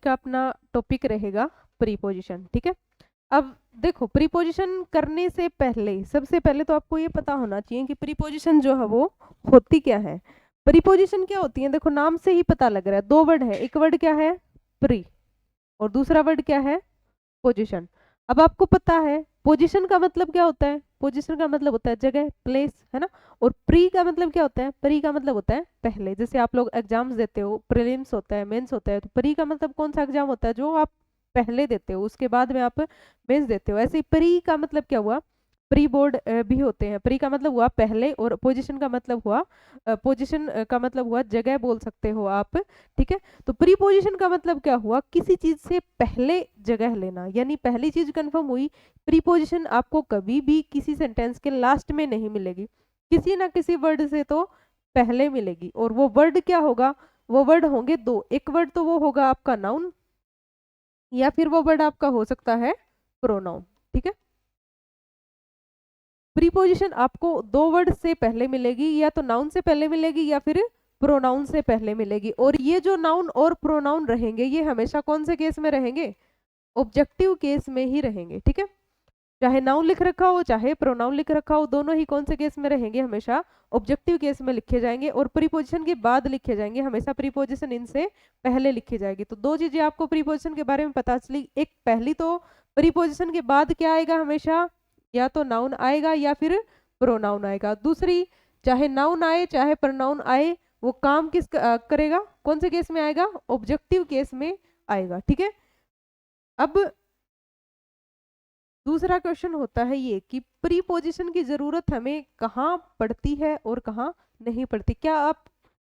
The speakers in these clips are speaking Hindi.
का अपना टॉपिक रहेगा प्रीपोजिशन। ठीक है, अब देखो प्रीपोजिशन करने से पहले सबसे पहले तो आपको ये पता होना चाहिए कि प्रीपोजिशन जो है वो होती क्या है। प्रीपोजिशन क्या होती है, देखो नाम से ही पता लग रहा है, दो वर्ड है, एक वर्ड क्या है प्री और दूसरा वर्ड क्या है पोजीशन। अब आपको पता है पोजीशन का मतलब क्या होता है, पोजीशन का मतलब होता है जगह, प्लेस, है ना। और प्री का मतलब क्या होता है, प्री का मतलब होता है पहले। जैसे आप लोग एग्जाम्स देते हो, प्रीलिम्स होता है, मेंस होता है, तो प्री का मतलब कौन सा एग्जाम होता है, जो आप पहले देते हो उसके बाद में आप मेंस देते हो। ऐसे ही प्री का मतलब क्या हुआ, प्री बोर्ड भी होते हैं। प्री का मतलब हुआ पहले और पोजीशन का मतलब हुआ, पोजीशन का मतलब हुआ जगह बोल सकते हो आप। ठीक है, तो प्रीपोजिशन का मतलब क्या हुआ, किसी चीज से पहले जगह लेना, यानी पहली चीज कंफर्म हुई। प्रीपोजिशन आपको कभी भी किसी सेंटेंस के लास्ट में नहीं मिलेगी, किसी ना किसी वर्ड से तो पहले मिलेगी। और वो वर्ड क्या होगा, वो वर्ड होंगे दो, एक वर्ड तो वो होगा आपका नाउन या फिर वो वर्ड आपका हो सकता है प्रोनाउन। ठीक है, प्रीपोजिशन आपको दो वर्ड से पहले मिलेगी, या तो नाउन से पहले मिलेगी या फिर प्रोनाउन से पहले मिलेगी। और ये जो नाउन और प्रोनाउन रहेंगे ये हमेशा कौन से केस में रहेंगे, ऑब्जेक्टिव केस में ही रहेंगे। ठीक है, चाहे नाउन लिख रखा हो चाहे प्रोनाउन लिख रखा हो, दोनों ही कौन से केस में रहेंगे, हमेशा ऑब्जेक्टिव केस में लिखे जाएंगे। और प्रीपोजिशन के बाद लिखे जाएंगे, हमेशा प्रीपोजिशन इनसे पहले लिखी जाएगी। तो दो चीजें आपको प्रीपोजिशन के बारे में पता चली, एक पहली तो प्रीपोजिशन के बाद क्या आएगा, हमेशा या तो नाउन आएगा या फिर प्रोनाउन आएगा। दूसरी, चाहे नाउन आए चाहे प्रोनाउन आए, वो काम करेगा, कौन से केस में आएगा, ऑब्जेक्टिव केस में आएगा। ठीक है, अब दूसरा क्वेश्चन होता है ये कि प्रीपोजिशन की जरूरत हमें कहाँ पड़ती है और कहाँ नहीं पड़ती। क्या आप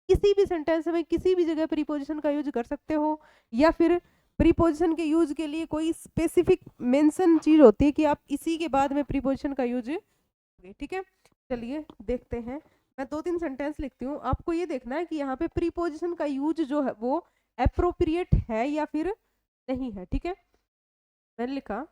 किसी भी सेंटेंस में किसी भी जगह प्रीपोजिशन का यूज कर सकते हो, या फिर प्रीपोजिशन के यूज के लिए कोई स्पेसिफिक मेंशन चीज होती है कि आप इसी के बाद में प्रीपोजिशन का यूज करोगे। ठीक है, चलिए देखते हैं। मैं दो तीन सेंटेंस लिखती हूँ, आपको ये देखना है कि यहाँ पे प्रीपोजिशन का यूज जो है वो अप्रोप्रिएट है या फिर नहीं है। ठीक है, मैंने लिखा,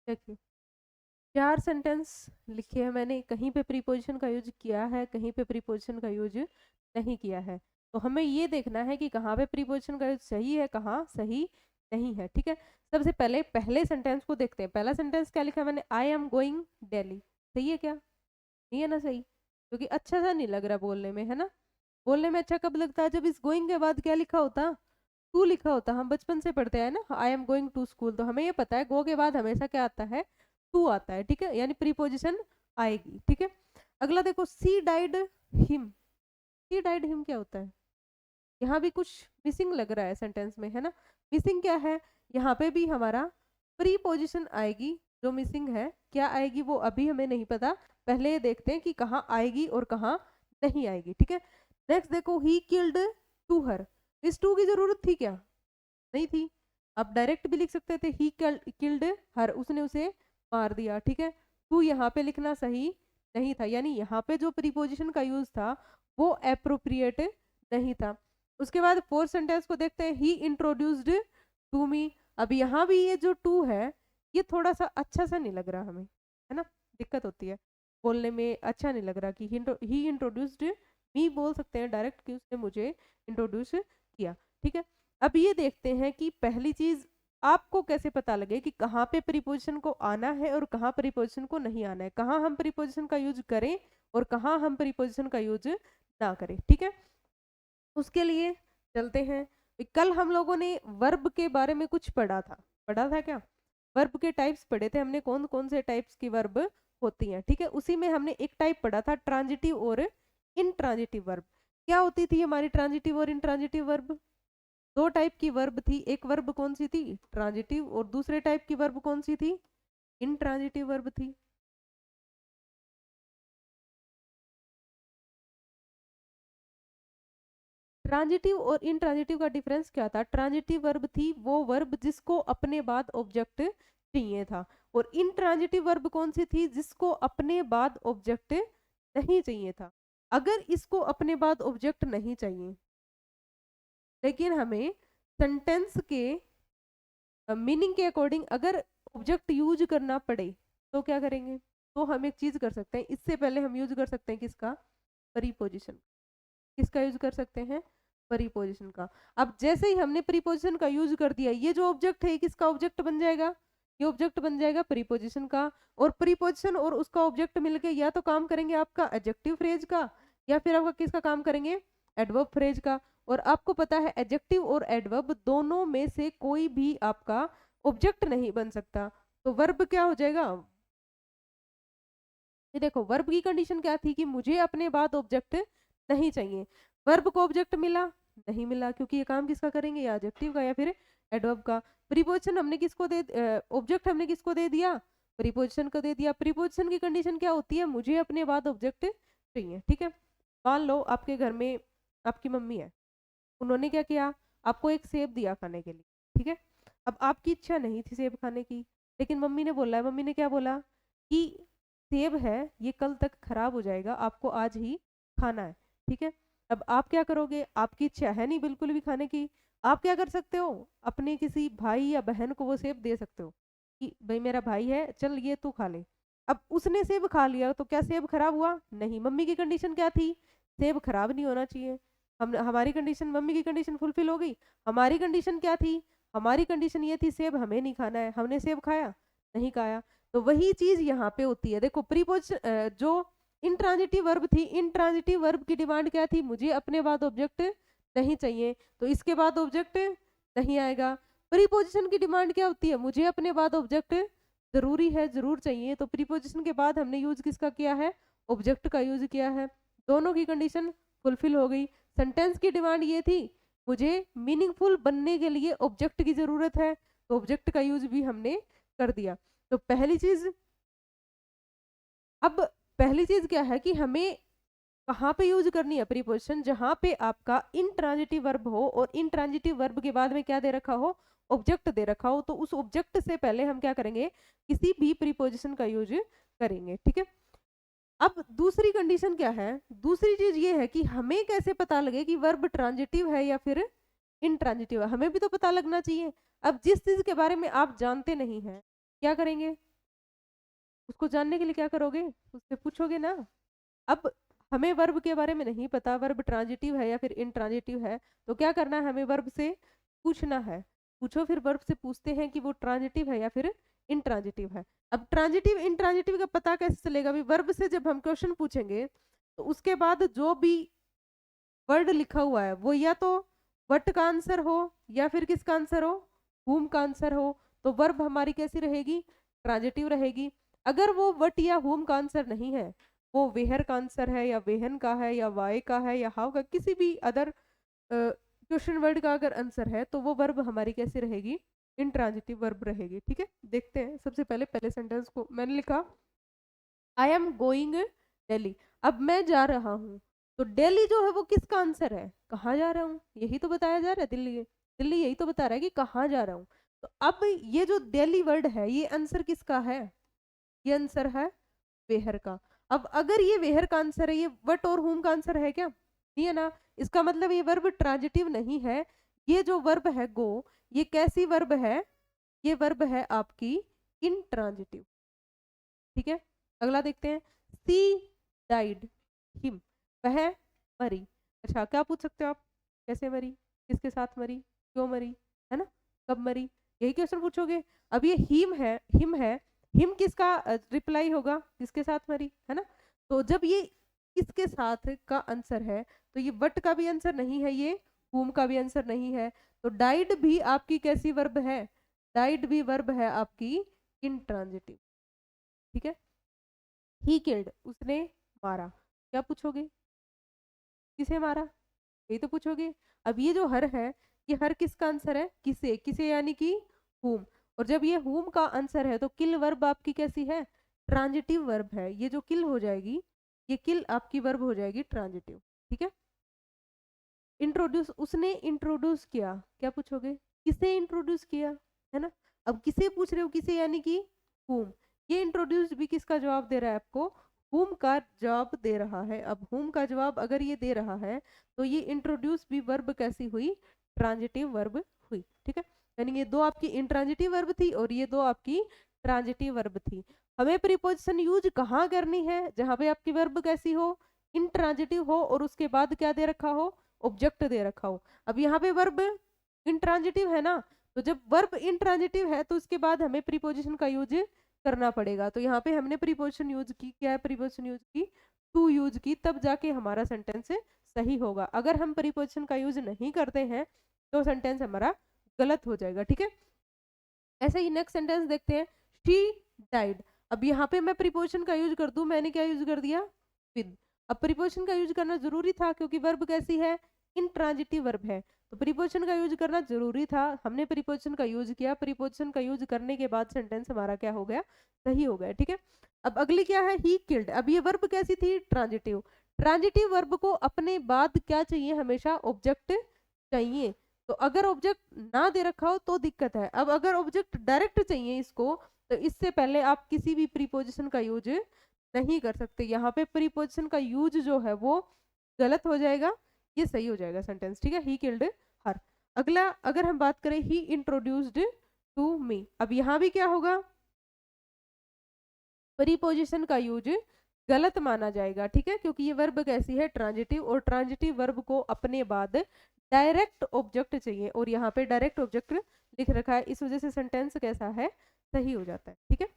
देखिए चार सेंटेंस लिखे हैं मैंने, कहीं पे प्रीपोजिशन का यूज किया है, कहीं पे प्रीपोजिशन का यूज नहीं किया है। तो हमें ये देखना है कि कहाँ पे प्रीपोजिशन का यूज सही है, कहाँ सही नहीं है। ठीक है, सबसे पहले पहले सेंटेंस को देखते हैं। पहला सेंटेंस क्या लिखा है मैंने, आई एम गोइंग दिल्ली। सही है क्या, नहीं है ना सही, क्योंकि अच्छा सा नहीं लग रहा बोलने में, है ना। बोलने में अच्छा कब लगता है, जब इस गोइंग के बाद क्या लिखा होता, टू लिखा होता। हम बचपन से पढ़ते हैं ना, I am going to school, तो हमें ये पता है गो के बाद हमेशा क्या आता है, टू आता है। ठीक है, यानी प्रीपोजिशन आएगी। ठीक है, अगला देखो, she died him. She died him क्या होता है, यहाँ भी कुछ मिसिंग लग रहा है सेंटेंस में, है ना। मिसिंग क्या है, यहाँ पे भी हमारा प्रीपोजिशन आएगी, जो मिसिंग है क्या आएगी वो अभी हमें नहीं पता, पहले ये देखते हैं कि कहाँ आएगी और कहाँ नहीं आएगी। ठीक है, नेक्स्ट देखो, ही किल्ड टू हर। इस टू की जरूरत थी क्या, नहीं थी। आप डायरेक्ट भी लिख सकते थे, ही किल्ड हर, उसने उसे मार दिया। ठीक है, टू यहाँ पे लिखना सही नहीं था, यानी यहाँ पे जो प्रीपोजिशन का यूज था वो अप्रोप्रिएट नहीं था। उसके बाद फोर्थ सेंटेंस को देखते हैं, ही इंट्रोड्यूस्ड टू मी। अब यहाँ भी ये जो टू है ये थोड़ा सा अच्छा सा नहीं लग रहा हमें, है ना, दिक्कत होती है बोलने में, अच्छा नहीं लग रहा कि ही इंट्रोड्यूस्ड मी बोल सकते हैं डायरेक्ट कि उसने मुझे इंट्रोड्यूस किया। ठीक है, अब ये देखते हैं कि पहली चीज आपको कैसे पता लगे कि कहाँ पे प्रीपोजिशन को आना है और कहाँ प्रीपोजिशन को नहीं आना है, कहाँ हम प्रीपोजिशन का यूज करें और कहाँ हम प्रीपोजिशन का यूज ना करें। ठीक है, उसके लिए चलते हैं। कल हम लोगों ने वर्ब के बारे में कुछ पढ़ा था क्या, वर्ब के टाइप्स पढ़े थे हमने, कौन कौन से टाइप्स की वर्ब होती हैं, ठीक है। उसी में हमने एक टाइप पढ़ा था ट्रांजिटिव और इनट्रांजिटिव वर्ब। क्या होती थी हमारी ट्रांजिटिव और इनट्रांजिटिव वर्ब? दो टाइप की वर्ब थी, एक वर्ब कौन सी थी? ट्रांजिटिव, और दूसरे टाइप की वर्ब कौन सी थी? इनट्रांजिटिव वर्ब थी। ट्रांजिटिव और इनट्रांजिटिव का डिफरेंस क्या था? ट्रांजिटिव वर्ब थी वो वर्ब जिसको अपने बाद ऑब्जेक्ट चाहिए था, और इनट्रांजिटिव वर्ब कौन सी थी? जिसको अपने बाद ऑब्जेक्ट नहीं चाहिए था। अगर इसको अपने बाद ऑब्जेक्ट नहीं चाहिए, लेकिन हमें सेंटेंस के मीनिंग के अकॉर्डिंग अगर ऑब्जेक्ट यूज करना पड़े, तो क्या करेंगे? तो हम एक चीज कर सकते हैं, इससे पहले हम यूज कर सकते हैं किसका? प्रीपोजिशन। किसका यूज कर सकते हैं? प्रीपोजिशन का। अब जैसे ही हमने प्रीपोजिशन का यूज कर दिया, ये जो ऑब्जेक्ट है किसका ऑब्जेक्ट बन जाएगा? ये ऑब्जेक्ट बन जाएगा प्रीपोजिशन का। और प्रीपोजिशन और उसका ऑब्जेक्ट मिलके या तो काम करेंगे आपका एडजेक्टिव फ्रेज का, या फिर आपका किसका काम करेंगे? एडवर्ब फ्रेज का। और आपको पता है एडजेक्टिव और एडवर्ब दोनों में से कोई भी आपका ऑब्जेक्ट नहीं बन सकता, तो वर्ब क्या हो जाएगा? ये देखो, वर्ब की कंडीशन क्या थी कि मुझे अपने बाद ऑब्जेक्ट नहीं चाहिए। वर्ब को ऑब्जेक्ट मिला? नहीं मिला, क्योंकि ये काम किसका करेंगे? या एडजेक्टिव का या फिर एडवर्ब का। प्रीपोजिशन हमने किसको दे, ऑब्जेक्ट हमने किसको दे दिया? प्रीपोजिशन को दे दिया। प्रीपोजिशन की कंडीशन क्या होती है? मुझे अपने बाद ऑब्जेक्ट चाहिए, ठीक है। मान लो आपके घर में आपकी मम्मी है, उन्होंने क्या किया? आपको एक सेब दिया खाने के लिए, ठीक है। अब आपकी इच्छा नहीं थी सेब खाने की, लेकिन मम्मी ने बोला है, मम्मी ने क्या बोला कि सेब है ये कल तक खराब हो जाएगा, आपको आज ही खाना है, ठीक है। अब आप क्या करोगे? आपकी इच्छा है नहीं बिल्कुल भी खाने की, आप क्या कर सकते हो? अपने किसी भाई या बहन को वो सेब दे सकते हो कि भाई मेरा भाई है, चल ये तू खा ले। अब उसने सेब खा लिया तो क्या सेब खराब हुआ? नहीं। मम्मी की कंडीशन क्या थी? सेब खराब नहीं होना चाहिए। हम हमारी कंडीशन, मम्मी की कंडीशन फुलफिल हो गई। हमारी कंडीशन क्या थी? हमारी कंडीशन ये थी सेब हमें नहीं खाना है। हमने सेब खाया? नहीं खाया। तो वही चीज यहाँ पे होती है। देखो प्रीपोजिशन जो इनट्रांजिटिव वर्ब थी, इनट्रांजिटिव वर्ब की डिमांड क्या थी? मुझे अपने बाद ऑब्जेक्ट नहीं चाहिए, तो इसके बाद ऑब्जेक्ट नहीं आएगा। प्रीपोजिशन की डिमांड क्या होती है? मुझे अपने बाद ऑब्जेक्ट जरूरी है, जरूर चाहिए, तो प्रीपोजिशन के बाद हमने यूज किसका किया है? ऑब्जेक्ट का यूज किया है। दोनों की कंडीशन फुलफिल हो गई। सेंटेंस की डिमांड ये थी मुझे मीनिंगफुल बनने के लिए ऑब्जेक्ट की जरूरत है, तो ऑब्जेक्ट का यूज भी हमने कर दिया। तो पहली चीज, अब पहली चीज क्या है कि हमें कहाँ पे यूज करनी है प्रीपोजिशन? जहां पे आपका इनट्रांजिटिव वर्ब हो, और इनट्रांजिटिव वर्ब के बाद में क्या दे रखा हो? ऑब्जेक्ट दे रखा हो, तो उस ऑब्जेक्ट से पहले हम क्या करेंगे? किसी भी प्रीपोजिशन का यूज करेंगे, ठीक है। अब दूसरी कंडीशन क्या है? दूसरी चीज ये है कि हमें कैसे पता लगे कि वर्ब ट्रांजिटिव है या फिर इनट्रांजिटिव है? हमें भी तो पता लगना चाहिए। अब जिस चीज के बारे में आप जानते नहीं हैं, क्या करेंगे? उसको जानने के लिए क्या करोगे? उससे पूछोगे ना। अब हमें वर्ब के बारे में नहीं पता, वर्ब ट्रांजिटिव है या फिर इनट्रांजिटिव है, तो क्या करना है? हमें वर्ब से पूछना है। पूछो, फिर वर्ब से पूछते हैं कि वो ट्रांजिटिव है या फिर इनट्रांजिटिव है। अब ट्रांजिटिव इनट्रांजिटिव का पता कैसे चलेगा? अभी वर्ब से जब हम क्वेश्चन पूछेंगे, तो उसके बाद जो भी वर्ड लिखा हुआ है वो या तो वट का आंसर हो, या फिर किसका आंसर हो? हुम का आंसर हो। तो वर्ब हमारी कैसी रहेगी? ट्रांजिटिव रहेगी। अगर वो वट या हुम का आंसर नहीं है, वो वेहर का आंसर है, या वेहन का है, या वाई का है, या हाउ का, किसी भी अदर क्वेश्चन वर्ड का अगर आंसर है, तो वो वर्ब हमारी कैसी रहेगी? इनट्रांजिटिव वर्ब रहेगी, ठीक है। देखते हैं। सबसे पहले पहले सेंटेंस को मैंने लिखा आई एम गोइंग दिल्ली। अब मैं जा रहा हूँ, तो दिल्ली जो है वो किसका आंसर है? कहाँ जा रहा हूँ, यही तो बताया जा रहा है। दिल्ली, दिल्ली यही तो बता रहा है कि कहाँ जा रहा हूँ। तो अब ये जो दिल्ली वर्ड है, ये आंसर किसका है? ये आंसर है वेहर का। अब अगर ये वेहर का आंसर है, ये वट और हुम का आंसर है क्या? नहीं है ना। इसका मतलब ये वर्ब ट्रांजिटिव नहीं है। ये जो वर्ब है गो, ये कैसी वर्ब है? ये वर्ब है आपकी इनट्रांजिटिव, ठीक है। अगला देखते हैं। सी डाइड हिम, वह मरी। अच्छा, क्या पूछ सकते हो आप? कैसे मरी, किसके साथ मरी, क्यों मरी, है ना, कब मरी, यही क्वेश्चन पूछोगे। अब ये हिम है, हिम है, हिम किसका रिप्लाई होगा? किसके साथ मरी, है ना। तो जब ये किसके साथ का आंसर है, तो ये वट का भी आंसर नहीं है, ये हुम का भी आंसर नहीं है। तो डाइड भी आपकी कैसी वर्ब है? डाइड भी वर्ब है आपकी इंट्रांजिटिव, ठीक है। ही किल्ड, उसने मारा, क्या पूछोगे, किसे मारा, यही तो पूछोगे। अब ये जो हर है, ये हर किसका आंसर है, किसे, किसे यानी कि हुम। और जब ये हुम का आंसर है तो किल वर्ब आपकी कैसी है, ट्रांजिटिव वर्ब है। ये जो किल हो जाएगी, ये किल आपकी वर्ब हो जाएगी ट्रांजिटिव, ठीक है। इंट्रोड्यूस, उसने इंट्रोड्यूस किया, क्या पूछोगे, किसे इंट्रोड्यूस किया, है ना। अब किसे पूछ रहे हो, किसे यानी कि हुम। ये इंट्रोड्यूस भी किसका जवाब दे रहा है आपको, हुम का जवाब दे रहा है। अब हुम का जवाब अगर ये दे रहा है तो ये इंट्रोड्यूस भी वर्ब कैसी हुई, ट्रांजिटिव वर्ब हुई, ठीक है। यानी ये दो आपकी इंट्रांजिटिव वर्ब थी और ये दो आपकी ट्रांजिटिव वर्ब थी। हमें प्रीपोजिशन यूज कहाँ करनी है, जहां पे आपकी वर्ब कैसी हो, इंट्रांजिटिव हो और उसके बाद क्या दे रखा हो, ऑब्जेक्ट दे रखा हो। अब यहाँ पे वर्ब इंट्रांजिटिव है ना, तो जब वर्ब इंट्रांजिटिव है तो उसके बाद हमें प्रीपोजिशन का यूज करना पड़ेगा। तो यहाँ पे हमने प्रीपोजिशन यूज की, क्या है प्रीपोजिशन यूज की, टू यूज की, तब जाके हमारा सेंटेंस सही होगा। अगर हम प्रीपोजिशन का यूज नहीं करते हैं तो सेंटेंस हमारा गलत हो जाएगा, ठीक है। ऐसे ही नेक्स्ट सेंटेंस देखते हैं, शी डाइड। अब यहाँ पे मैं प्रीपोजिशन का यूज कर दूं, मैंने क्या यूज कर दिया, विद। अब प्रीपोजिशन का यूज करना जरूरी था क्योंकि वर्ब कैसी है, इंट्रांजिटिव वर्ब है, तो प्रीपोजिशन का यूज करना जरूरी था। हमने प्रीपोजिशन का यूज किया, प्रीपोजिशन का यूज करने के बाद सेंटेंस हमारा क्या हो गया, सही हो गया, ठीक है। अब अगली क्या है, ही किल्ड। अब ये वर्ब कैसी थी, ट्रांजिटिव। ट्रांजिटिव वर्ब को अपने बाद क्या चाहिए, हमेशा ऑब्जेक्ट चाहिए। तो अगर ऑब्जेक्ट ना दे रखा हो तो दिक्कत है। अब अगर ऑब्जेक्ट डायरेक्ट चाहिए इसको, तो इससे पहले आप किसी भी प्रीपोजिशन का यूज नहीं कर सकते। यहाँ पे प्रीपोजिशन का यूज जो है वो गलत हो जाएगा, ये सही हो जाएगा सेंटेंस, ठीक है। He killed her. अगला अगर हम बात करें, ही इंट्रोड्यूस्ड टू मी। अब यहाँ भी क्या होगा, प्रीपोजिशन का यूज गलत माना जाएगा, ठीक है, क्योंकि ये वर्ब कैसी है, ट्रांजिटिव, और ट्रांजिटिव वर्ब को अपने बाद डायरेक्ट ऑब्जेक्ट चाहिए और यहाँ पे डायरेक्ट ऑब्जेक्ट लिख रखा है, इस वजह से सेंटेंस कैसा है, सही हो जाता है, ठीक है।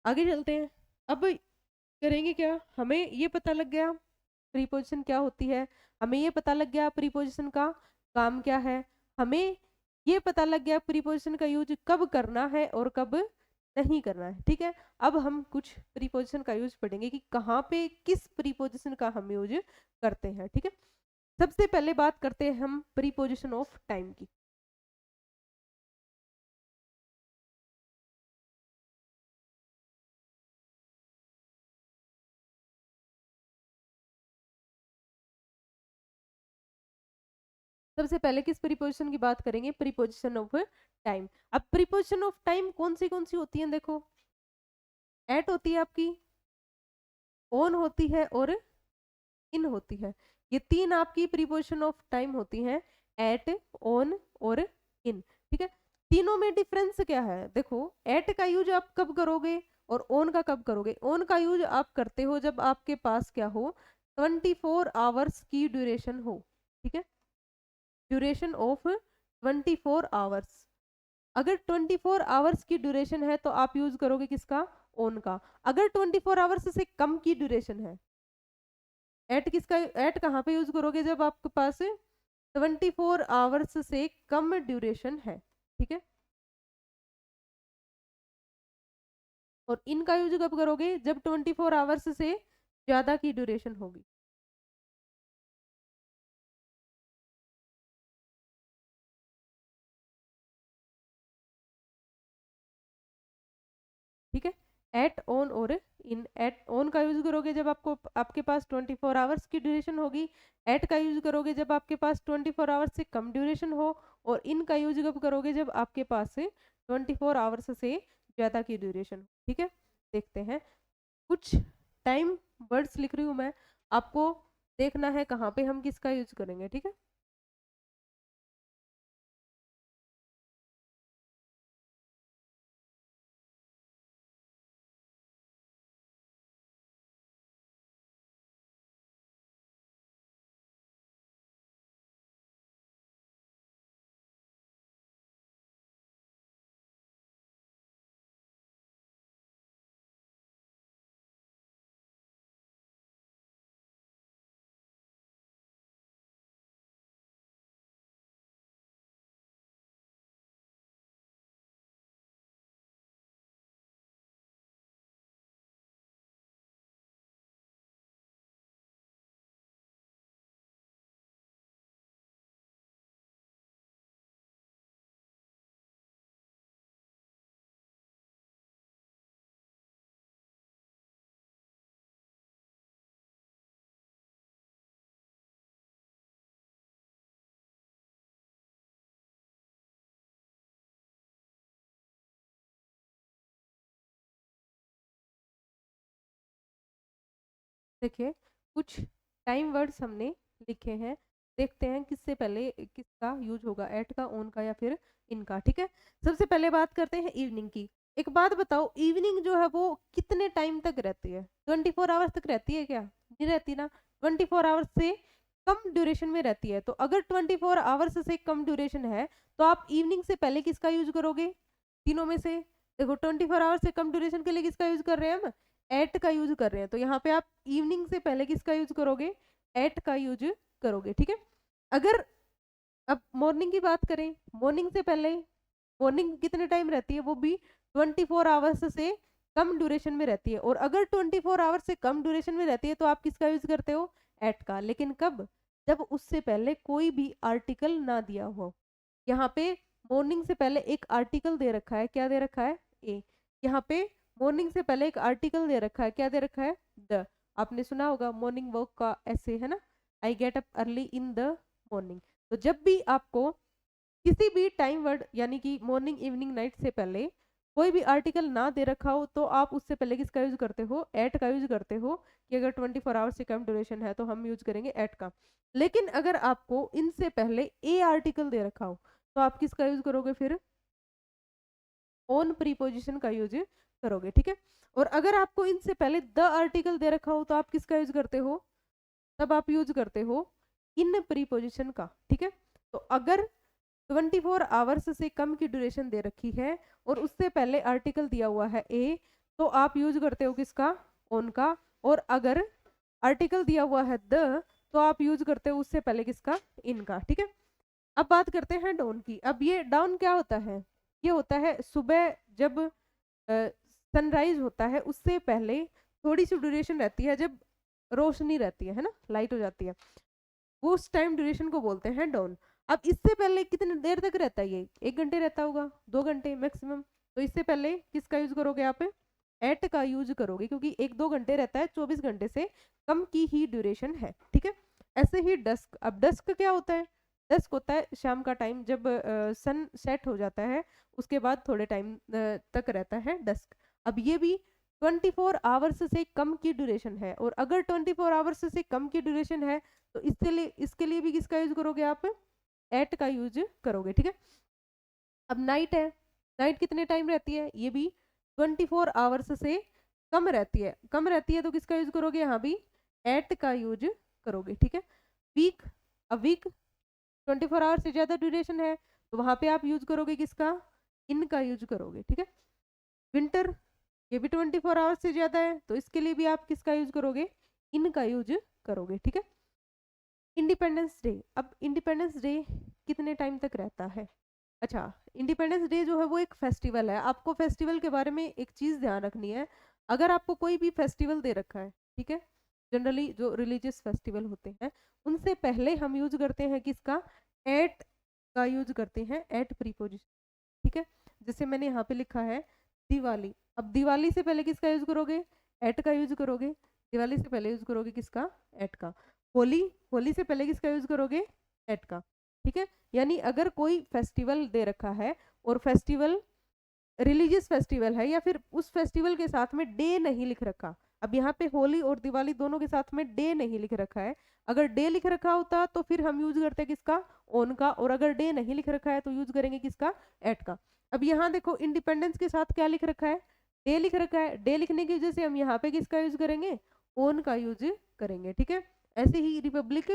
आगे चलते हैं। अब करेंगे क्या, हमें ये पता लग गया प्रीपोजिशन क्या होती है, हमें ये पता लग गया प्रीपोजिशन का काम क्या है, हमें ये पता लग गया प्रीपोजिशन का यूज कब करना है और कब नहीं करना है, ठीक है। अब हम कुछ प्रीपोजिशन का यूज पढ़ेंगे कि कहाँ पे किस प्रीपोजिशन का हम यूज करते हैं, ठीक है। सबसे पहले बात करते हैं हम प्रीपोजिशन ऑफ टाइम की। सबसे पहले किस प्रीपोजिशन की बात करेंगे, प्रीपोजिशन ऑफ टाइम। अब प्रीपोजिशन ऑफ टाइम कौन सी होती है, देखो, एट होती है आपकी, ऑन होती है और इन होती है। ये तीन आपकी प्रीपोजिशन ऑफ टाइम होती हैं, एट, ऑन और इन, ठीक है। तीनों में डिफरेंस क्या है, देखो, एट का यूज आप कब करोगे और ऑन का कब करोगे। ऑन का यूज आप करते हो जब आपके पास क्या हो, 24 आवर्स की ड्यूरेशन हो, ठीक है, ड्यूरेशन ऑफ 24 आवर्स। अगर 24 आवर्स की ड्यूरेशन है तो आप यूज करोगे किसका, ऑन का। अगर 24 आवर्स से कम की ड्यूरेशन है, एट किसका, एट कहाँ पे यूज करोगे, जब आपके पास 24 आवर्स से कम ड्यूरेशन है, ठीक है। और इनका यूज कब करोगे, जब 24 आवर्स से ज्यादा की ड्यूरेशन होगी, ठीक है। एट, ऑन और इन। एट, ऑन का यूज करोगे जब आपको आपके पास 24 आवर्स की ड्यूरेशन होगी, एट का यूज करोगे जब आपके पास 24 आवर्स से कम ड्यूरेशन हो, और इन का यूज कब करोगे, जब आपके पास 24 आवर्स से ज्यादा की ड्यूरेशन, ठीक है। देखते हैं, कुछ टाइम वर्ड्स लिख रही हूँ मैं, आपको देखना है कहाँ पे हम किसका यूज करेंगे, ठीक है। देखिए कुछ टाइम वर्ड्स हमने लिखे हैं, देखते हैं किससे पहले किसका यूज होगा, एट का, ऑन का या फिर इनका। ठीक है, सबसे पहले बात करते हैं इवनिंग की। एक बात बताओ, इवनिंग जो है वो कितने टाइम तक रहती है? 24 आवर्स तक रहती है क्या? नहीं रहती ना, 24 आवर्स से कम ड्यूरेशन में रहती है। तो अगर 24 आवर्स से कम ड्यूरेशन है तो आप इवनिंग से पहले किसका यूज करोगे? तीनों में से देखो, 24 आवर्स से कम ड्यूरेशन के लिए किसका यूज कर रहे हैं हम? एट का यूज कर रहे हैं। तो यहाँ पे आप इवनिंग से पहले किसका यूज करोगे? एट का यूज करोगे। ठीक है, अगर अब मॉर्निंग की बात करें, मॉर्निंग से पहले, मॉर्निंग कितने टाइम रहती है? वो भी 24 आवर्स से कम ड्यूरेशन में रहती है। और अगर 24 आवर्स से कम ड्यूरेशन में रहती है तो आप किसका यूज करते हो? एट का। लेकिन कब? जब उससे पहले कोई भी आर्टिकल ना दिया हो। यहाँ पे मॉर्निंग से पहले एक आर्टिकल दे रखा है, क्या दे रखा है? ए। यहाँ पे मॉर्निंग से पहले एक आर्टिकल दे रखा है, क्या दे रखा है? द। आपने सुना होगा मॉर्निंग वॉक का ऐसे, है ना, I get up early in the morning. तो जब भी आपको किसी भी टाइम वर्ड यानी कि मॉर्निंग, इवनिंग, नाइट से पहले कोई भी आर्टिकल ना दे रखा हो तो आप उससे पहले किसका यूज करते हो? एट का यूज करते हो। कि अगर 24 आवर्स से कम ड्यूरेशन है तो हम यूज करेंगे एट का। लेकिन अगर आपको इनसे पहले ए आर्टिकल दे रखा हो तो आप किसका यूज करोगे? फिर ऑन प्रीपोजिशन का यूज करोगे। ठीक है, और अगर आपको इनसे पहले द आर्टिकल दे रखा हो तो आप किसका यूज करते हो? तब आप यूज करते हो इन प्रीपोजिशन का। ठीक है, तो अगर 24 आवर्स से कम की ड्यूरेशन दे रखी है और उससे पहले आर्टिकल दिया हुआ है ए, तो आप यूज करते हो किसका? ऑन का। और अगर आर्टिकल दिया हुआ है द तो आप यूज करते हो उससे पहले किसका? इनका। ठीक है, अब बात करते हैं डाउन की। अब ये डाउन क्या होता है? ये होता है सुबह जब सनराइज होता है उससे पहले थोड़ी सी ड्यूरेशन रहती है, जब रोशनी रहती है ना, लाइट हो जाती है, वो उस टाइम ड्यूरेशन को बोलते हैं डाउन। अब इससे पहले कितनी देर तक रहता है? ये 1 घंटे रहता होगा, 2 घंटे मैक्सिमम। तो इससे पहले किसका यूज करोगे आप? एट का यूज करोगे, क्योंकि 1-2 घंटे रहता है, 24 घंटे से कम की ही ड्यूरेशन है। ठीक है, ऐसे ही डस्क। अब डस्क क्या होता है? डस्क होता है शाम का टाइम, जब सन सेट हो जाता है उसके बाद थोड़े टाइम तक रहता है डस्क। अब ये भी 24 आवर्स से कम की ड्यूरेशन है। और अगर 24 आवर्स से कम की ड्यूरेशन है तो इसके लिए भी किसका यूज करोगे आप? एट का यूज करोगे। ठीक है, अब नाइट है। नाइट कितने टाइम रहती है? ये भी 24 आवर्स से कम रहती है। कम रहती है तो किसका यूज करोगे? यहाँ भी एट का यूज करोगे। ठीक है, वीक। अब वीक 24 आवर्स से ज्यादा ड्यूरेशन है तो वहां पे आप यूज करोगे किसका? इन का यूज करोगे। ठीक है, विंटर, ये भी 24 आवर्स से ज्यादा है तो इसके लिए भी आप किसका यूज करोगे? इन का यूज करोगे। ठीक है, इंडिपेंडेंस डे। अब इंडिपेंडेंस डे कितने टाइम तक रहता है? अच्छा, इंडिपेंडेंस डे जो है वो एक फेस्टिवल है। आपको फेस्टिवल के बारे में एक चीज ध्यान रखनी है। अगर आपको कोई भी फेस्टिवल दे रखा है, ठीक है, जनरली जो रिलीजियस फेस्टिवल होते हैं उनसे पहले हम यूज करते हैं किसका? एट का यूज करते हैं, एट प्रीपोजिशन। ठीक है, जैसे मैंने यहाँ पे लिखा है दिवाली। अब दिवाली से पहले किसका यूज करोगे? एट का यूज करोगे। दिवाली से पहले यूज करोगे किसका? एट का। होली, होली से पहले किसका यूज करोगे? एट का। ठीक है, यानी अगर कोई फेस्टिवल दे रखा है और फेस्टिवल रिलीजियस फेस्टिवल है या फिर उस फेस्टिवल के साथ में डे नहीं लिख रखा। अब यहाँ पे होली और दिवाली दोनों के साथ में डे नहीं लिख रखा है। अगर डे लिख रखा होता तो फिर हम यूज करते किसका? ऑन का। और अगर डे नहीं लिख रखा है तो यूज करेंगे किसका? एट का। अब यहाँ देखो, इंडिपेंडेंस के साथ क्या लिख रखा है? डे लिख रखा है। डे लिखने की वजह से हम यहाँ पे किसका यूज करेंगे? ऑन का यूज करेंगे। ठीक है, ऐसे ही रिपब्लिक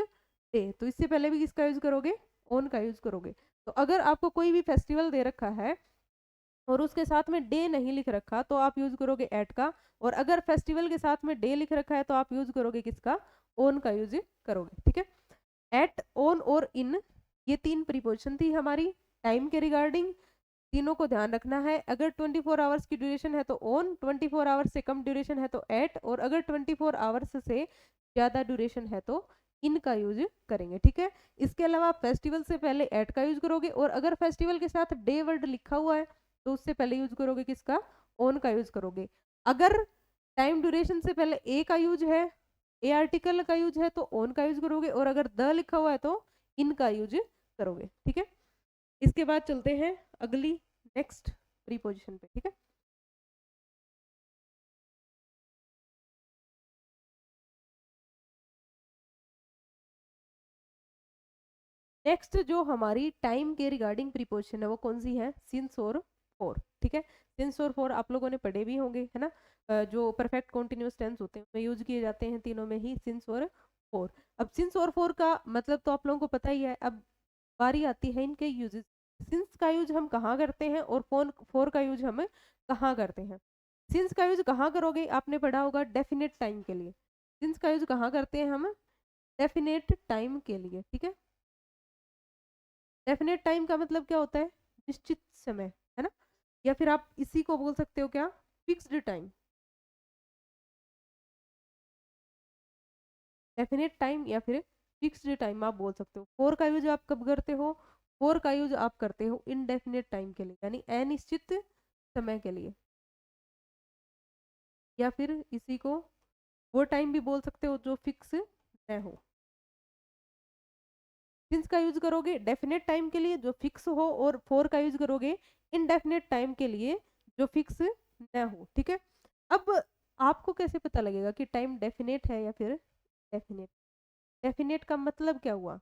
डे, तो इससे पहले भी किसका यूज करोगे? ऑन का यूज करोगे। तो अगर आपको कोई भी फेस्टिवल दे रखा है और उसके साथ में डे नहीं लिख रखा तो आप यूज करोगे एट का। और अगर फेस्टिवल के साथ में डे लिख रखा है तो आप यूज करोगे किसका? ऑन का यूज करोगे। ठीक है, एट, ऑन और इन, ये 3 प्रीपोजिशन थी हमारी टाइम के रिगार्डिंग। तीनों को ध्यान रखना है। अगर 24 आवर्स की ड्यूरेशन है तो ऑन, 24 आवर्स से कम ड्यूरेशन है तो एट, और अगर 24 आवर्स से ज़्यादा ड्यूरेशन है तो इन का यूज करेंगे। ठीक है, इसके अलावा फेस्टिवल से पहले एट का यूज करोगे। और अगर फेस्टिवल के साथ डे वर्ड लिखा हुआ है तो उससे पहले यूज करोगे किसका? ऑन का यूज करोगे। अगर टाइम ड्यूरेशन से पहले ए का यूज है, ए आर्टिकल का यूज है तो ऑन का यूज करोगे। और अगर द लिखा हुआ है तो इन का यूज करोगे। ठीक है, इसके बाद चलते हैं अगली नेक्स्ट प्रीपोजिशन पे। ठीक है, नेक्स्ट जो हमारी टाइम के रिगार्डिंग प्रीपोजिशन है वो कौन सी है, सिंस और फॉर। ठीक है, सिंस और फॉर आप लोगों ने पढ़े भी होंगे, है ना। जो परफेक्ट कॉन्टिन्यूस टेंस होते हैं उसमें यूज किए जाते हैं तीनों में ही, सिंस और फॉर। अब सिंस और फॉर का मतलब तो आप लोगों को पता ही है। अब बारी आती है इनके यूजेस। सिंस का यूज हम कहाँ करते हैं और फॉर का यूज हम कहाँ करते हैं। सिंस का यूज कहाँ करोगे, आपने पढ़ा होगा डेफिनेट टाइम के लिए। सिंस का यूज कहाँ करते हैं हम, डेफिनेट टाइम के लिए। ठीक है, डेफिनेट टाइम का मतलब क्या होता है, निश्चित समय, है ना। या फिर आप इसी को बोल सकते हो क्या, फिक्स्ड टाइम। डेफिनेट टाइम या फिर फिक्स्ड टाइम आप बोल सकते हो। फॉर का यूज आप कब करते हो, फॉर का यूज आप करते हो इनडेफिनेट टाइम के लिए, यानी अनिश्चित समय के लिए। या फिर इसी को वो टाइम भी बोल सकते हो जो फिक्स न हो। सिंस का यूज करोगे डेफिनेट टाइम के लिए जो फिक्स हो, और फॉर का यूज करोगे इनडेफिनेट टाइम के लिए जो फिक्स न हो। ठीक है, अब आपको कैसे पता लगेगा कि टाइम डेफिनेट है या फिर डेफिनेट। डेफिनेट का मतलब क्या हुआ,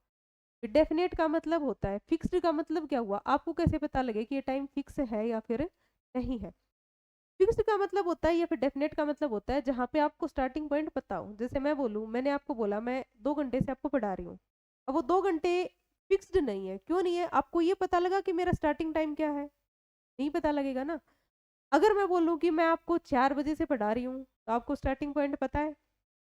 डेफिनेट का मतलब होता है फिक्स्ड, का मतलब क्या हुआ, आपको कैसे पता लगे कि ये टाइम फिक्स है या फिर नहीं है। फिक्स्ड का मतलब होता है या फिर डेफिनेट का मतलब होता है जहाँ पे आपको स्टार्टिंग पॉइंट पता हो। जैसे मैं बोलूँ, मैंने आपको बोला मैं 2 घंटे से आपको पढ़ा रही हूँ। अब वो 2 घंटे फिक्स्ड नहीं है, क्यों नहीं है, आपको ये पता लगा कि मेरा स्टार्टिंग टाइम क्या है, नहीं पता लगेगा ना। अगर मैं बोलूँ कि मैं आपको 4 बजे से पढ़ा रही हूँ, तो आपको स्टार्टिंग पॉइंट पता है,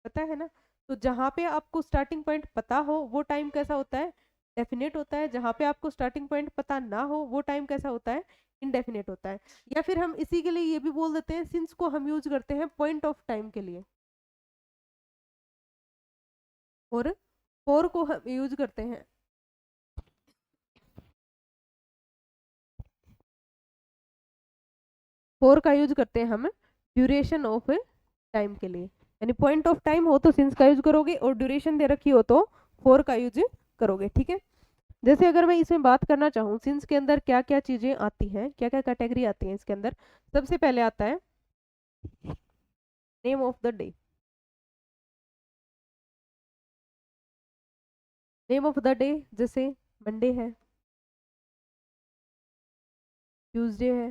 पता है ना। तो जहाँ पे आपको स्टार्टिंग पॉइंट पता हो वो टाइम कैसा होता है, डेफिनेट होता है। जहाँ पे आपको स्टार्टिंग पॉइंट पता ना हो वो टाइम कैसा होता है, इनडेफिनेट होता है। या फिर हम इसी के लिए ये भी बोल देते हैं, सिंस को हम यूज करते हैं पॉइंट ऑफ टाइम के लिए, और फॉर को हम यूज करते हैं, फॉर का यूज करते हैं हम ड्यूरेशन ऑफ टाइम के लिए। यानी पॉइंट ऑफ टाइम हो तो सिंस का यूज करोगे, और ड्यूरेशन दे रखी हो तो फॉर का यूज करोगे। ठीक है, जैसे अगर मैं इसमें बात करना चाहूँ सिंस के अंदर क्या क्या चीजें आती हैं, क्या क्या कैटेगरी आती है इसके अंदर। सबसे पहले आता है name of the day. Name of the day, जैसे मंडे है, ट्यूसडे है,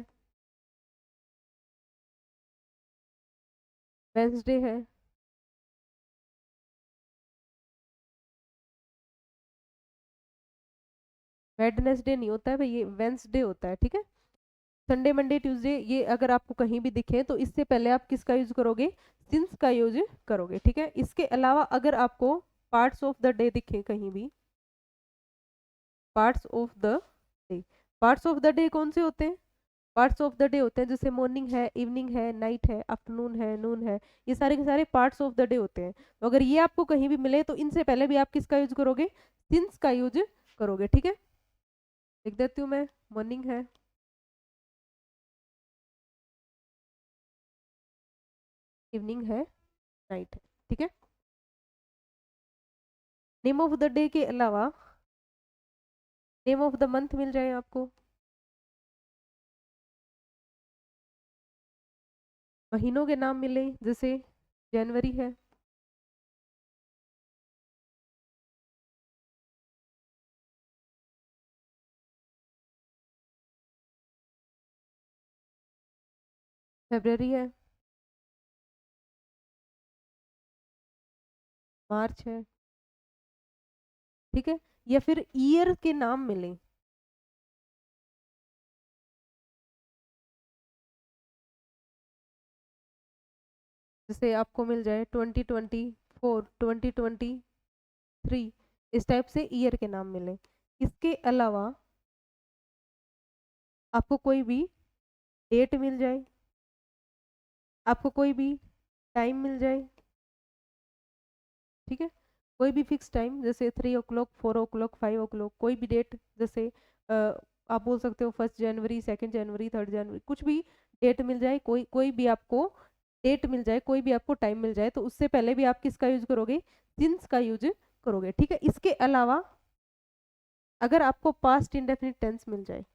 वेंसडे है, वेडनेसडे नहीं होता है भाई, ये वेंसडे होता है। ठीक है, संडे मंडे ट्यूसडे, ये अगर आपको कहीं भी दिखे तो इससे पहले आप किसका यूज करोगे, सिंस का यूज करोगे। ठीक है, इसके अलावा अगर आपको पार्ट्स ऑफ द डे दिखे कहीं भी, parts of the day, parts of the day कौन से होते हैं, पार्ट्स ऑफ द डे होते हैं जैसे मॉर्निंग है, इवनिंग है, नाइट है, आफ्टरनून है, नून है, ये सारे के सारे पार्ट्स ऑफ द डे होते हैं। तो अगर ये आपको कहीं भी मिले तो इनसे पहले भी आप किसका यूज करोगे, सिंस का यूज करोगे। ठीक है, लिख देती हूँ मैं, मॉर्निंग है, इवनिंग है, नाइट है। ठीक है, नेम ऑफ द डे के अलावा नेम ऑफ द मंथ मिल जाए आपको, महीनों के नाम मिले, जैसे जनवरी है, फरवरी है, मार्च है। ठीक है, या फिर ईयर के नाम मिले, जैसे आपको मिल जाए 2024, 2023, इस टाइप से ईयर के नाम मिले। इसके अलावा आपको कोई भी डेट मिल जाए, आपको कोई भी टाइम मिल जाए। ठीक है, कोई भी फिक्स टाइम, जैसे 3 o'clock, 4 o'clock, 5 o'clock, कोई भी डेट, जैसे आप बोल सकते हो 1 जनवरी, 2 जनवरी, 3 जनवरी, कुछ भी डेट मिल जाए, कोई कोई भी आपको डेट मिल जाए, कोई भी आपको टाइम मिल जाए, तो उससे पहले भी आप किसका यूज करोगे, सिंस का यूज करोगे। ठीक है, इसके अलावा अगर आपको पास्ट इंडेफिनिट टेंस मिल जाए,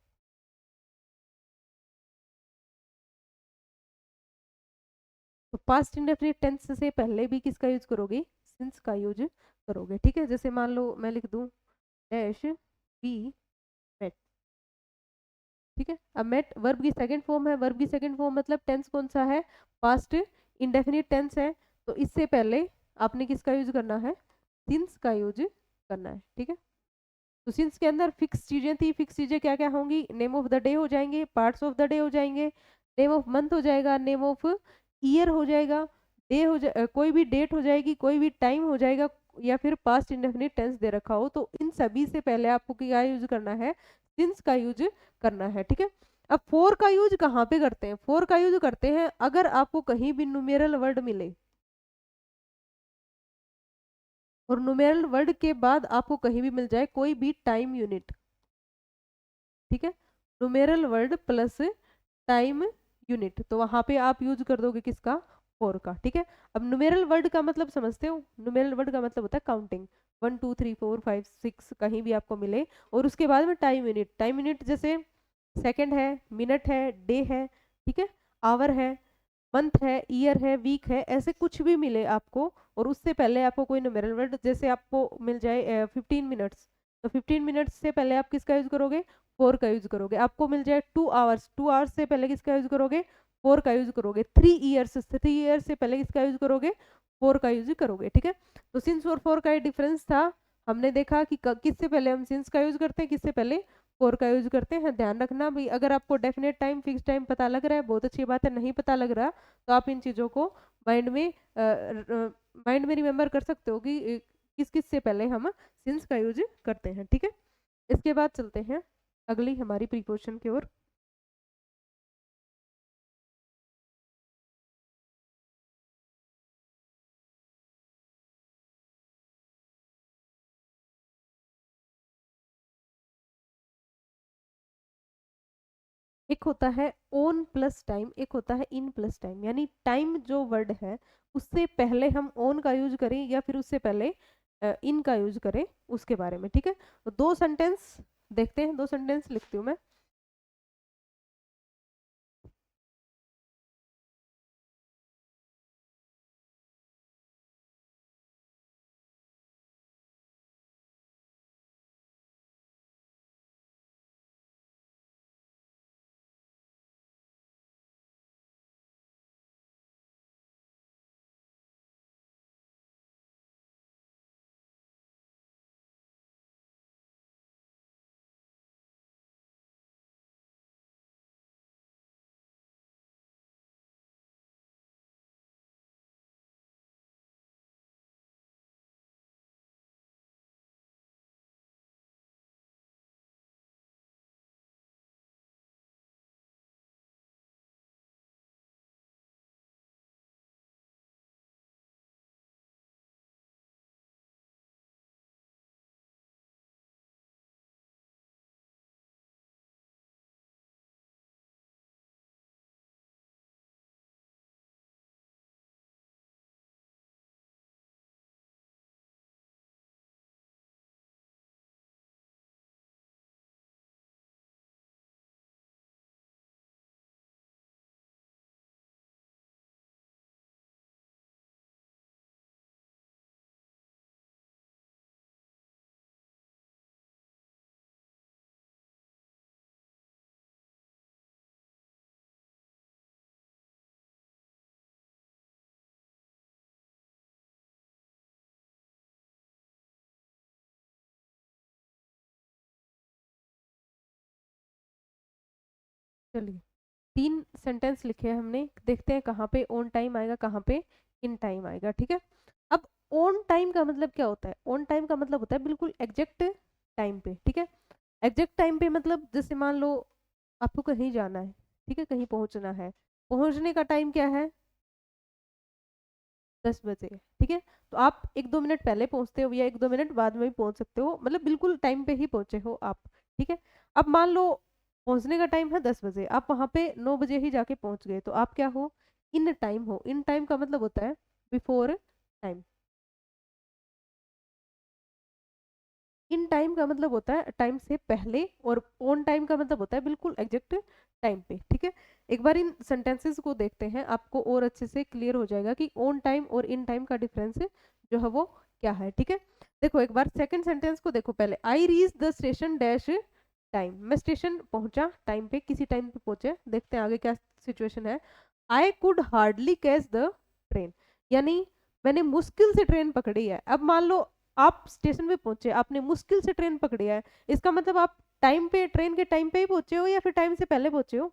तो पास्ट इंडेफिनिट टेंस से पहले भी किसका यूज करोगे, सिंस का यूज करोगे। ठीक है, जैसे मान लो मैं लिख दूं डैश बी मेट। ठीक है, अब मेट वर्ब की सेकंड फॉर्म है, वर्ब की सेकंड फॉर्म मतलब टेंस कौन सा है, पास्ट इंडेफिनिट टेंस है, तो इससे पहले आपने किसका यूज करना है, सिंस का यूज करना है। ठीक है, तो सिंस के अंदर फिक्स चीजें थी, फिक्स चीजें क्या क्या होंगी, नेम ऑफ द डे हो जाएंगे, पार्ट्स ऑफ द डे हो जाएंगे, नेम ऑफ मंथ हो जाएगा, नेम ऑफ ईयर हो जाएगा, डे हो कोई भी डेट हो जाएगी, कोई भी टाइम हो जाएगा, या फिर पास्ट इंडेफिनिट टेंस दे रखा हो, तो इन सभी से पहले आपको क्या यूज करना है, सिंस का यूज करना है। ठीक है, अब फोर का यूज कहाँ पे करते हैं, फोर का यूज करते हैं अगर आपको कहीं भी न्यूमेरल वर्ड मिले, और न्यूमेरल वर्ड के बाद आपको कहीं भी मिल जाए कोई भी टाइम यूनिट। ठीक है, numeral word plus time unit, तो वहां पे आप यूज कर दोगे किसका, फोर का। ठीक है, अब न्यूमेरल वर्ड का मतलब समझते हो, न्यूमेरल वर्ड का मतलब होता है काउंटिंग, 1 2 3 4 5 6 कहीं भी आपको मिले, और उसके बाद में टाइम यूनिट, टाइम यूनिट जैसे सेकंड है, मिनट है, डे है, ठीक है, आवर है, मंथ है, ईयर है, वीक है, ऐसे कुछ भी मिले आपको, और उससे पहले आपको कोई न्यूमेरल वर्ड, जैसे आपको मिल जाए 15 मिनट्स, तो 15 मिनट्स से पहले आप किसका यूज करोगे, फोर का यूज करोगे। आपको मिल जाए 2 आवर्स, 2 आवर्स से पहले किसका यूज करोगे, फोर का यूज करोगे। 3 ईयर्स, 3 ईयर्स से पहले किसका यूज करोगे, फोर का यूज करोगे। ठीक है, तो सिंस और फोर का ये डिफरेंस था, हमने देखा कि किससे पहले हम सिंस का यूज करते हैं, किससे पहले फोर का यूज करते हैं। ध्यान रखना भाई, अगर आपको डेफिनेट टाइम, फिक्स टाइम पता लग रहा है, बहुत अच्छी बात है, नहीं पता लग रहा तो आप इन चीज़ों को माइंड में माइंड में रिमेम्बर कर सकते हो कि किस किस से पहले हम सिंस का यूज करते हैं। ठीक है, इसके बाद चलते हैं अगली हमारी प्रीपोजिशन की ओर। एक होता है ओन प्लस टाइम, एक होता है इन प्लस टाइम, यानी टाइम जो वर्ड है उससे पहले हम ओन का यूज करें या फिर उससे पहले इन का यूज करें, उसके बारे में। ठीक है, तो दो सेंटेंस देखते हैं, दो सेंटेंस लिखती हूँ मैं। चलिए, तीन सेंटेंस लिखे हैं हमने, देखते हैं कहाँ पे ऑन टाइम आएगा, कहाँ पे इन टाइम आएगा। ठीक है, अब ऑन टाइम का मतलब क्या होता है, ऑन टाइम का मतलब होता है बिल्कुल एग्जैक्ट टाइम पे। ठीक है, एग्जैक्ट टाइम पे मतलब जैसे मान लो आपको कहीं जाना है, ठीक है, कहीं पहुंचना है, पहुंचने का टाइम क्या है, 10 बजे। ठीक है, तो आप 1 2 मिनट पहले पहुंचते हो या 1 2 मिनट बाद में भी पहुंच सकते हो, मतलब बिल्कुल टाइम पे ही पहुंचे हो आप। ठीक है, अब मान लो पहुंचने का टाइम है 10 बजे, आप वहां पे 9 बजे ही जाके पहुंच गए, तो आप क्या हो, इन टाइम हो। इन टाइम का मतलब होता है बिफोर टाइम। इन टाइम का मतलब होता है टाइम से पहले, और ऑन टाइम का मतलब होता है बिल्कुल एग्जैक्ट टाइम पे। ठीक है, एक बार इन सेंटेंसेस को देखते हैं, आपको और अच्छे से क्लियर हो जाएगा कि ऑन टाइम और इन टाइम का डिफरेंस जो है वो क्या है। ठीक है, देखो एक बार सेकंड सेंटेंस को देखो पहले, आई reach the station dash time, मैं स्टेशन पहुंचा टाइम पे, किसी टाइम पे पहुंचे। देखते हैं आगे क्या सिचुएशन है। I could hardly catch the train, यानी मैंने मुश्किल से ट्रेन पकड़ी है। अब मान लो आप स्टेशन पे पहुंचे, आपने मुश्किल से ट्रेन पकड़ी है, इसका मतलब आप टाइम पे, ट्रेन के टाइम पे ही पहुंचे हो या फिर टाइम से पहले पहुंचे हो?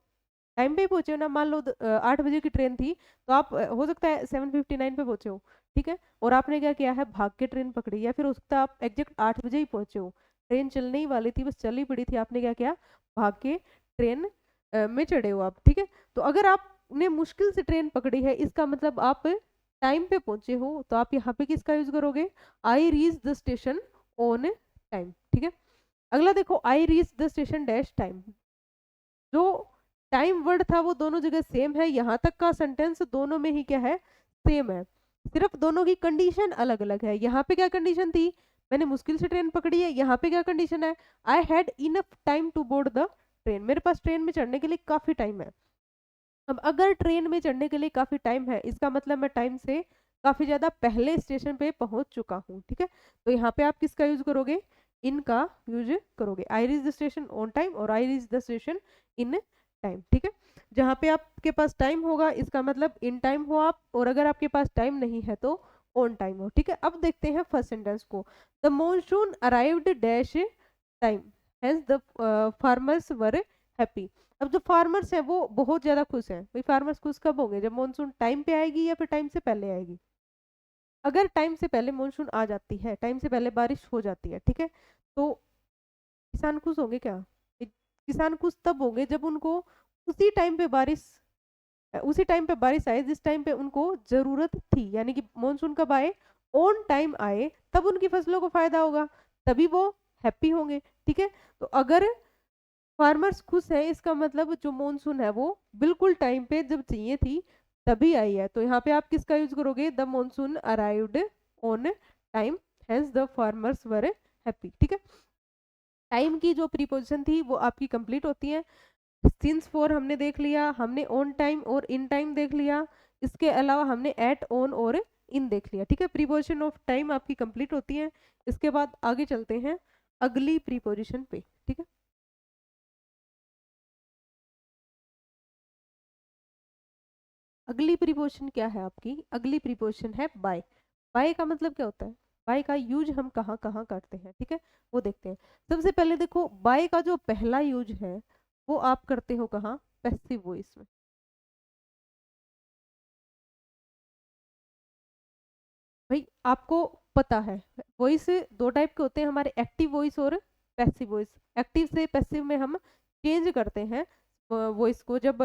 टाइम पे ही पहुंचे हो ना। मान लो 8 बजे की ट्रेन थी, तो आप हो सकता है 7:59 पे पहुंचे हो, ठीक है, और आपने क्या किया है, भाग के ट्रेन पकड़ी, या फिर हो सकता है आप एग्जैक्ट 8 बजे ही पहुंचे हो, ट्रेन चलने ही वाली थी, बस चल ही पड़ी थी, आपने क्या किया, भाग के ट्रेन में चढ़े हो आप, ठीक है। तो अगर आपने मुश्किल से ट्रेन पकड़ी है, इसका मतलब आप टाइम पे पहुंचे हो, तो आप यहाँ पे किसका यूज करोगे, I reach the station on time, ठीक है। अगला देखो, आई reach the station dash time, जो टाइम वर्ड था वो दोनों जगह सेम है, यहाँ तक का सेंटेंस दोनों में ही क्या है, सेम है, सिर्फ दोनों की कंडीशन अलग अलग है। यहाँ पे क्या कंडीशन थी, मैंने मुश्किल से ट्रेन पकड़ी है, यहाँ पे क्या कंडीशन है, I had enough time to board the train, मेरे पास ट्रेन में चढ़ने के लिए काफी टाइम है। अब अगर ट्रेन में चढ़ने के लिए काफी टाइम है, इसका मतलब मैं टाइम से काफी ज्यादा पहले स्टेशन पे पहुंच चुका हूँ, ठीक है। तो यहाँ पे आप किसका यूज करोगे, इनका यूज करोगे, I reach the station on time और I reach the station in time, ठीक है। जहाँ पे आपके पास टाइम होगा, इसका मतलब इन टाइम हो आप, और अगर आपके पास टाइम नहीं है तो ऑन टाइम हो, ठीक है। अब देखते हैं फर्स्ट सेंटेंस को, the monsoon arrived dash time, hence the farmers were happy. अब जो फार्मर्स हैं वो बहुत ज्यादा खुश हैं। भाई फार्मर्स खुश कब होंगे, जब मॉनसून टाइम पे आएगी या फिर टाइम से पहले आएगी। अगर टाइम से पहले मॉनसून आ जाती है, टाइम से पहले बारिश हो जाती है, ठीक है, तो किसान खुश होंगे क्या? किसान खुश तब होंगे जब उनको उसी टाइम पे बारिश उसी टाइम पे बारिश आए जिस टाइम पे उनको जरूरत थी, यानी कि मॉनसून कब आए, ऑन टाइम आए, तब उनकी फसलों को फायदा होगा, तभी वो हैप्पी होंगे, ठीक है। तो अगर फार्मर्स खुश है, इसका मतलब जो मॉनसून है वो बिल्कुल टाइम पे जब चाहिए थी तभी आई है। तो यहाँ पे आप किसका यूज करोगे, the monsoon arrived on time, hence the farmers were happy, ठीक है। टाइम की जो प्रीपोजिशन थी वो आपकी कंप्लीट होती है। सिंस फॉर हमने देख लिया, हमने ऑन टाइम और इन टाइम देख लिया, इसके अलावा हमने एट, ऑन और इन देख लिया, ठीक है। प्रीपोजिशन ऑफ टाइम आपकी कंप्लीट होती है। इसके बाद आगे चलते हैं अगली प्रीपोजिशन पे, ठीक है। अगली प्रीपोजिशन क्या है आपकी, अगली प्रीपोजिशन है बाय। बाय का मतलब क्या होता है, बाय का यूज हम कहाँ कहाँ करते हैं, ठीक है, वो देखते हैं। सबसे पहले देखो, बाय का जो पहला यूज है वो आप करते हो कहाँ, पैसिव वॉइस में। भाई आपको पता है वॉइस दो टाइप के होते हैं हमारे, एक्टिव वॉइस और पैसिव वॉइस। एक्टिव से पैसिव में हम चेंज करते हैं वॉइस को, जब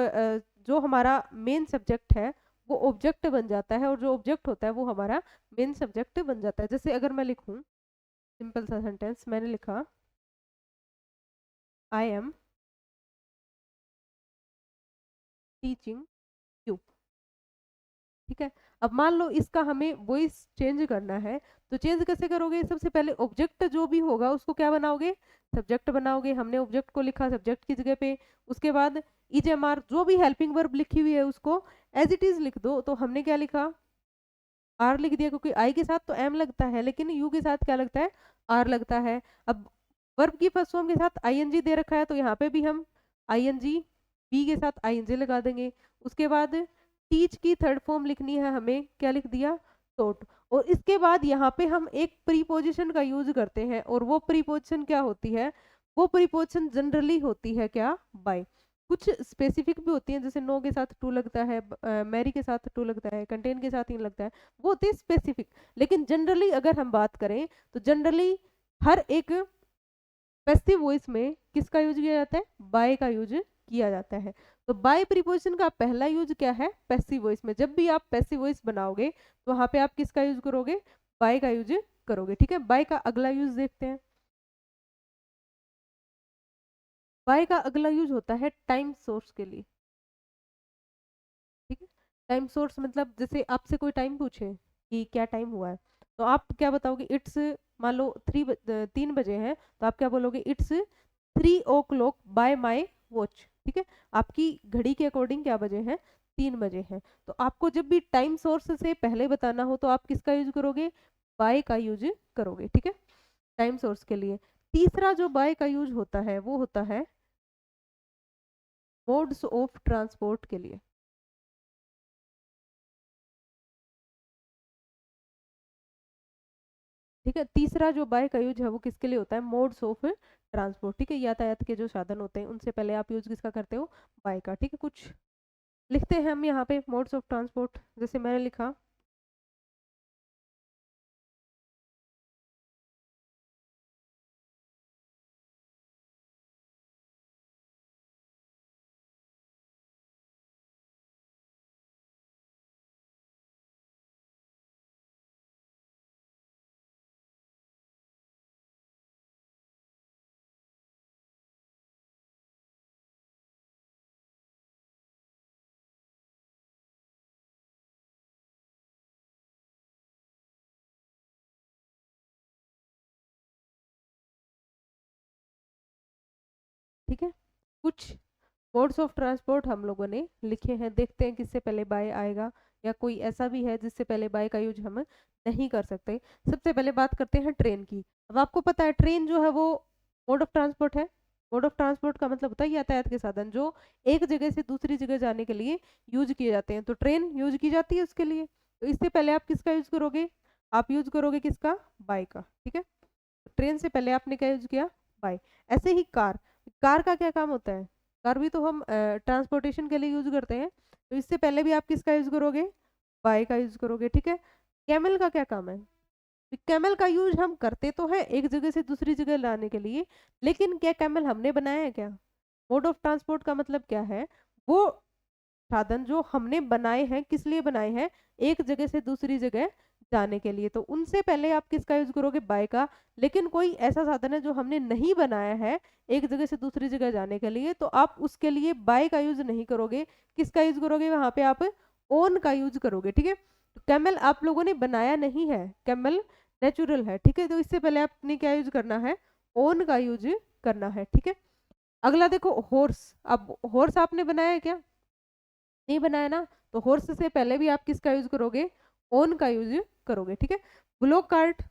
जो हमारा मेन सब्जेक्ट है वो ऑब्जेक्ट बन जाता है, और जो ऑब्जेक्ट होता है वो हमारा मेन सब्जेक्ट बन जाता है। जैसे अगर मैं लिखूं सिंपल सा सेंटेंस, मैंने लिखा आई एम टीचिंग यू, ठीक है। अब मान लो इसका हमें वॉइस चेंज करना है, तो चेंज कैसे करोगे, सबसे पहले ऑब्जेक्ट जो भी होगा उसको क्या बनाओगे, सब्जेक्ट बनाओगे। हमने ऑब्जेक्ट को लिखा सब्जेक्ट की जगह पे, उसके बाद इज एम आर, जो भी हेल्पिंग वर्ब लिखी हुई है उसको एज इट इज लिख दो। तो हमने क्या लिखा, आर लिख दिया, क्योंकि आई के साथ तो एम लगता है लेकिन यू के साथ क्या लगता है, आर लगता है। अब वर्ब की फर्स्ट फॉर्म के साथ आईएनजी दे रखा है, तो यहाँ पे भी हम आईएनजी, बी के साथ आईएनजी लगा देंगे। उसके बाद टीच की थर्ड फॉर्म लिखनी है हमें, क्या लिख दिया, टोट। और इसके बाद यहाँ पे हम एक प्रीपोजिशन का यूज करते हैं, और वो प्रीपोजिशन क्या होती है, वो प्रीपोजिशन जनरली होती है क्या, बाय। कुछ स्पेसिफिक भी होती हैं, जैसे नो के साथ टू लगता है, मैरी के साथ टू लगता है, कंटेन के साथ इन लगता है, वो होती है स्पेसिफिक। लेकिन जनरली अगर हम बात करें तो जनरली हर एक पैसिव वॉइस में किसका यूज किया जाता है, बाय का यूज किया जाता है। तो बाय प्रीपोजिशन का पहला यूज क्या है, पैसिव वॉइस में। जब भी आप पैसिव वॉइस बनाओगे तो वहां पे आप किसका यूज करोगे, बाय का यूज करोगे, ठीक है। बाय का अगला यूज देखते हैं। बाय का अगला यूज होता है टाइम सोर्स के लिए, ठीक है। टाइम सोर्स मतलब जैसे आपसे कोई टाइम पूछे कि क्या टाइम हुआ है, तो आप क्या बताओगे, इट्स, मान लो 3 बजे हैं, तो आप क्या बोलोगे, it's 3 o'clock bye my watch, ठीक है। आपकी घड़ी के अकॉर्डिंग क्या बजे हैं, 3 बजे हैं। तो आपको जब भी टाइम सोर्स से पहले बताना हो तो आप किसका यूज करोगे, बाय का यूज करोगे, ठीक है। टाइम सोर्स के लिए। तीसरा जो बाय का यूज होता है वो होता है मोड्स ऑफ ट्रांसपोर्ट के लिए। ठीक है, तीसरा जो बाय का यूज है वो किसके लिए होता है, मोड्स ऑफ ट्रांसपोर्ट। ठीक है, यातायात के जो साधन होते हैं उनसे पहले आप यूज किसका करते हो, बाय का। ठीक है, कुछ लिखते हैं हम यहाँ पे मोड्स ऑफ ट्रांसपोर्ट, जैसे मैंने लिखा ठीक है, कुछ मोड्स ऑफ ट्रांसपोर्ट हम लोगों ने लिखे हैं, देखते हैं किससे पहले बाय आएगा या कोई ऐसा भी है जिससे पहले बाय का यूज हम नहीं कर सकते। सबसे पहले बात करते हैं ट्रेन की। अब आपको पता है ट्रेन जो है वो मोड ऑफ ट्रांसपोर्ट है। मोड ऑफ ट्रांसपोर्ट का मतलब होता है यातायात के साधन जो एक जगह से दूसरी जगह जाने के लिए यूज किए जाते हैं, तो ट्रेन यूज की जाती है उसके लिए। तो इससे पहले आप किसका यूज करोगे, आप यूज करोगे किसका, बाय का। ठीक है, ट्रेन से पहले आपने क्या यूज किया, बाय। ऐसे ही कार, कार का क्या काम होता है, कार भी तो हम ट्रांसपोर्टेशन के लिए यूज करते हैं, तो इससे पहले भी आप किसका यूज करोगे, बाय का यूज करोगे। ठीक है, कैमल का क्या काम है, कैमल का यूज हम करते तो है एक जगह से दूसरी जगह लाने के लिए, लेकिन क्या कैमल हमने बनाया है क्या। मोड ऑफ ट्रांसपोर्ट का मतलब क्या है, वो साधन जो हमने बनाए हैं, किस लिए बनाए हैं, एक जगह से दूसरी जगह जाने के लिए, तो उनसे पहले आप किसका यूज करोगे, बाय का। लेकिन कोई ऐसा साधन है जो हमने नहीं बनाया है एक जगह से दूसरी जगह जाने के लिए, तो आप उसके लिए बाय का यूज नहीं करोगे, किसका यूज करोगे, वहां पे आप ओन का यूज करोगे। ठीक है, तो कैमल आप लोगों ने बनाया नहीं है, कैमल नेचुरल है। ठीक है, तो इससे पहले आपने क्या यूज करना है, ओन का यूज करना है। ठीक है, अगला देखो हॉर्स। अब हॉर्स आपने बनाया है क्या, नहीं बनाया ना, तो हॉर्स से पहले भी आप किसका यूज करोगे, ओन का यूज करोगे। ठीक है, ब्लॉक कार्ट,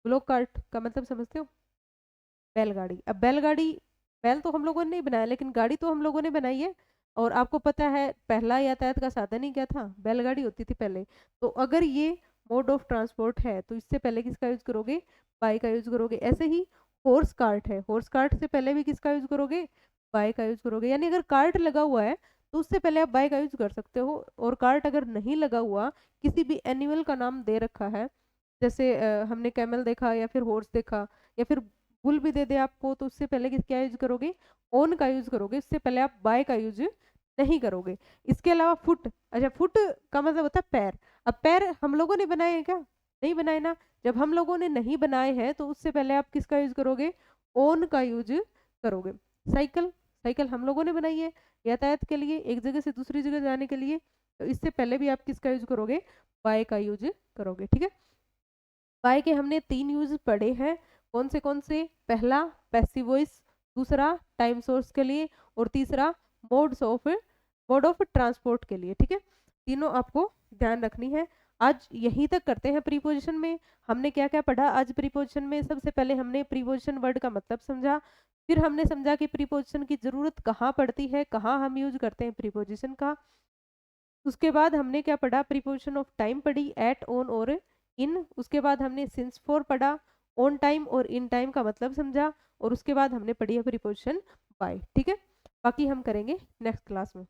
ब्लॉक कार्ट का मतलब समझते हो, बैलगाड़ी। अब बैलगाड़ी, बैल तो हम लोगों ने नहीं बनाया, लेकिन गाड़ी तो हम लोगों ने बनाई है। और आपको पता है पहला यातायात का साधन ही क्या था, बैलगाड़ी होती थी पहले। तो अगर ये मोड ऑफ ट्रांसपोर्ट है तो इससे पहले किसका यूज करोगे, बाय का यूज करोगे। ऐसे ही हॉर्स कार्ट है, हॉर्स कार्ट से पहले भी किसका यूज करोगे, बाय का यूज करोगे। यानी अगर कार्ट लगा हुआ है तो उससे पहले आप बाय का यूज कर सकते हो, और कार्ट अगर नहीं लगा हुआ, किसी भी एनिमल का नाम दे रखा है, जैसे हमने कैमल देखा या फिर हॉर्स देखा या फिर बुल भी दे दे आपको, तो उससे पहले क्या यूज करोगे, ओन का यूज करोगे, इससे पहले आप बाय का यूज नहीं करोगे। इसके अलावा फुट, अच्छा फुट का मतलब होता है पैर। अब पैर हम लोगों ने बनाए हैं क्या, नहीं बनाए ना। जब हम लोगों ने नहीं बनाए हैं तो उससे पहले आप किसका यूज करोगे, ओन का यूज करोगे। साइकिल, साइकिल हम लोगों ने बनाई है यातायात के लिए, एक जगह से दूसरी जगह जाने के लिए, तो इससे पहले भी आप किसका यूज करोगे, बाय का यूज करोगे। ठीक है, बाय के हमने 3 यूज पढ़े हैं, कौन से, पहला पैसिव वॉइस, दूसरा टाइम सोर्स के लिए, और तीसरा मोड ऑफ ट्रांसपोर्ट के लिए। ठीक है, तीनों आपको ध्यान रखनी है। आज यहीं तक करते हैं प्रीपोजिशन में। हमने क्या क्या पढ़ा आज प्रीपोजिशन में, सबसे पहले हमने प्रीपोजिशन वर्ड का मतलब समझा, फिर हमने समझा कि प्रीपोजिशन की जरूरत कहाँ पड़ती है, कहाँ हम यूज करते हैं प्रीपोजिशन का। उसके बाद हमने क्या पढ़ा, प्रीपोजिशन ऑफ टाइम पढ़ी, एट, ऑन और इन। उसके बाद हमने सिंस फॉर पढ़ा, ऑन टाइम और इन टाइम का मतलब समझा, और उसके बाद हमने पढ़ी है प्रीपोजिशन बाय। ठीक है, बाकी हम करेंगे नेक्स्ट क्लास में।